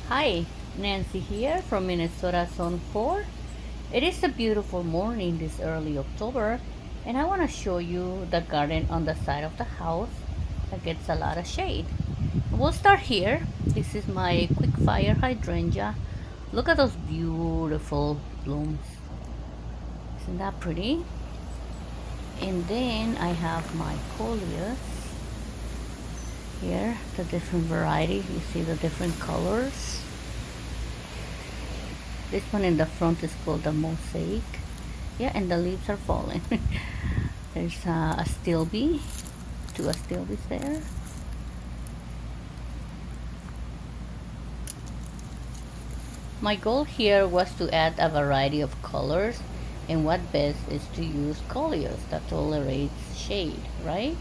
Hi, Nancy here from Minnesota Zone 4. It is a beautiful morning this early October, and I want to show you the garden on the side of the house that gets a lot of shade. We'll start here. This is my quick fire hydrangea. Look at those beautiful blooms. Isn't that pretty? And then I have my coleus here, the different varieties. You see the different colors. This one in the front is called the mosaic. Yeah, and the leaves are falling. There's a stilby, two astilbes there. My goal here was to add a variety of colors, and what best is to use coleus that tolerates shade, right?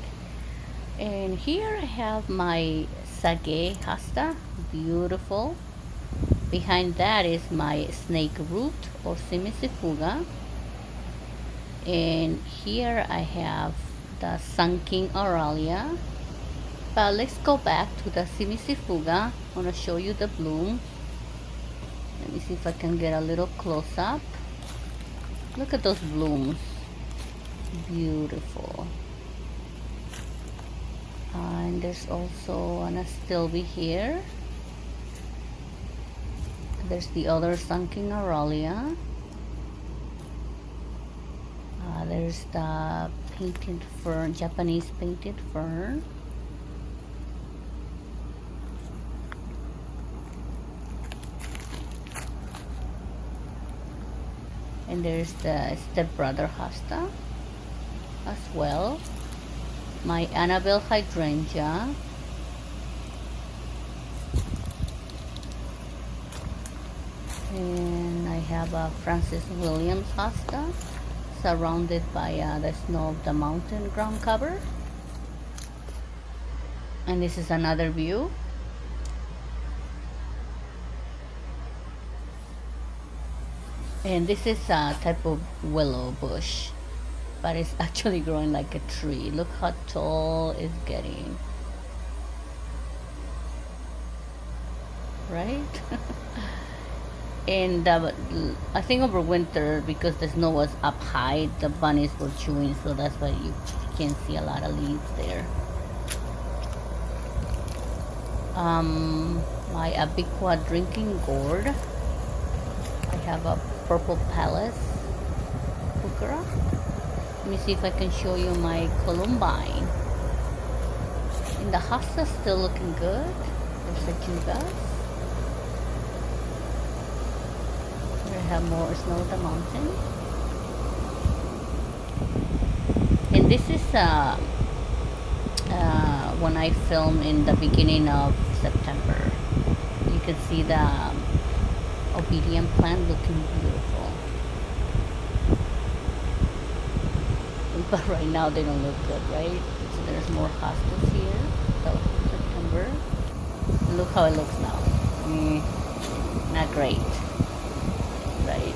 And here I have my sage hosta, beautiful. Behind that is my snake root or simisifuga. And here I have the sunking aurelia. But let's go back to the simisifuga. I want to show you the bloom. Let me see if I can get a little close up. Look at those blooms. Beautiful. And there's also an astilbe here. There's the other sunking aurelia. There's the painted fern, Japanese painted fern. And there's the stepbrother hosta as well. My Annabelle hydrangea. And I have a Francis Williams hosta surrounded by the snow of the mountain ground cover. And this is another view. And this is a type of willow bush, but it's actually growing like a tree. Look how tall it's getting. Right? And I think over winter, because the snow was up high, the bunnies were chewing, so that's why you can't see a lot of leaves there. My Abiqua drinking gourd. I have a purple palace pukara. Let me see if I can show you my columbine. And the hosta's still looking good. There's the jugas. Here I have more snow of the mountain. And this is when I filmed in the beginning of September. You can see the obedient plant looking beautiful. But right now they don't look good, right? So there's more hostas here. That was in September. Look how it looks now. Not great, right?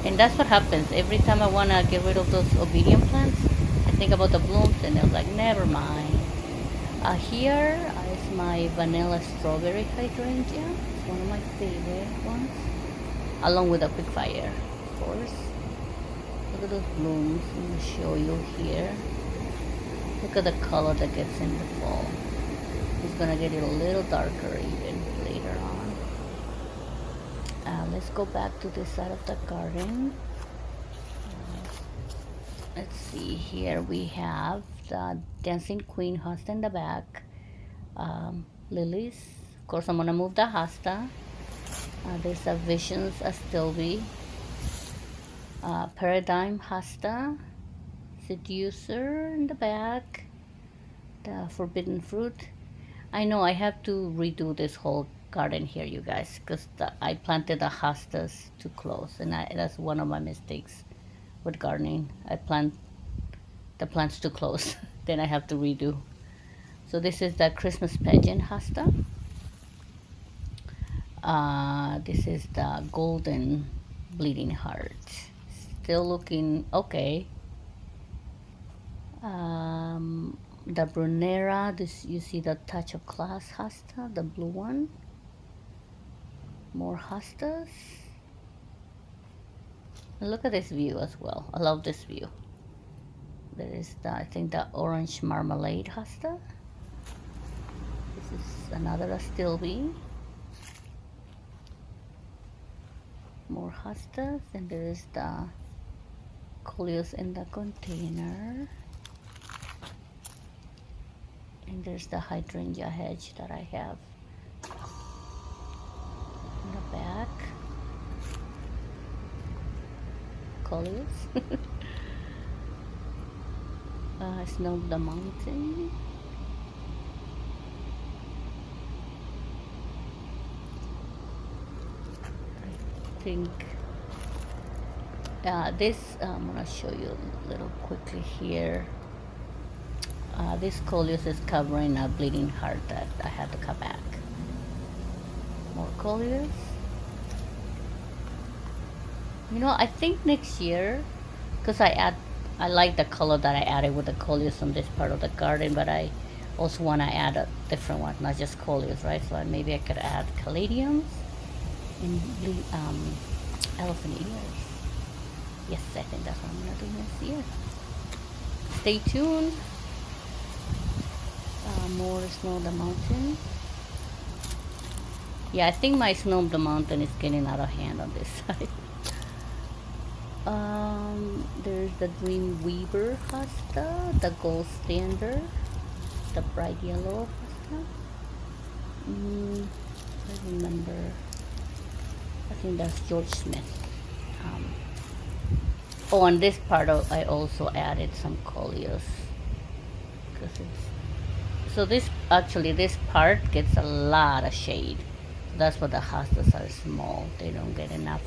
And that's what happens. Every time I want to get rid of those obedient plants, I think about the blooms and I'm like, never mind. Here is my vanilla strawberry hydrangea. It's one of my favorite ones. Along with a quick fire, of course. Look at those blooms. I'm going to show you here. Look at the color that gets in the fall. It's going to get it a little darker even later on. Let's go back to this side of the garden. Let's see, here we have the dancing queen hosta in the back. Lilies. Of course, I'm going to move the hosta. There's a visions astilbe. Paradigm hosta, seducer in the back, the forbidden fruit. I know I have to redo this whole garden here, you guys, because I planted the hostas too close, and that's one of my mistakes with gardening. I plant the plants too close, then I have to redo. So this is the Christmas pageant hosta. This is the golden bleeding heart. Still looking okay. The Brunera, this you see the touch of class hosta, the blue one. More hostas. And look at this view as well. I love this view. There is the, I think, the orange marmalade hosta. This is another astilbe. More hostas, and there is the coleus in the container. And there's the hydrangea hedge that I have in the back. Coleus. Snow of the mountain. I think this, I'm gonna show you a little quickly here. This coleus is covering a bleeding heart that I had to cut back. More coleus. You know, I think next year, because I like the color that I added with the coleus on this part of the garden, but I also want to add a different one, not just coleus, right? So maybe I could add caladiums and elephant ears. Yes, I think that's what I'm gonna do next year. Stay tuned. More snow of the mountain. Yeah, I think my snow of the mountain is getting out of hand on this side. There's the Dream Weaver hosta, the gold standard, the bright yellow hosta. I remember. I think that's George Smith. Oh, on this part I also added some coleus because it's so this part gets a lot of shade. That's why the hostas are small. They don't get enough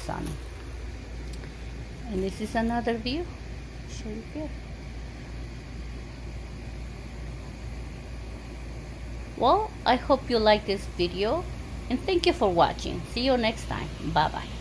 sun. And this is another view. I'll show you here. Well, I hope you like this video and thank you for watching. See you next time. Bye bye.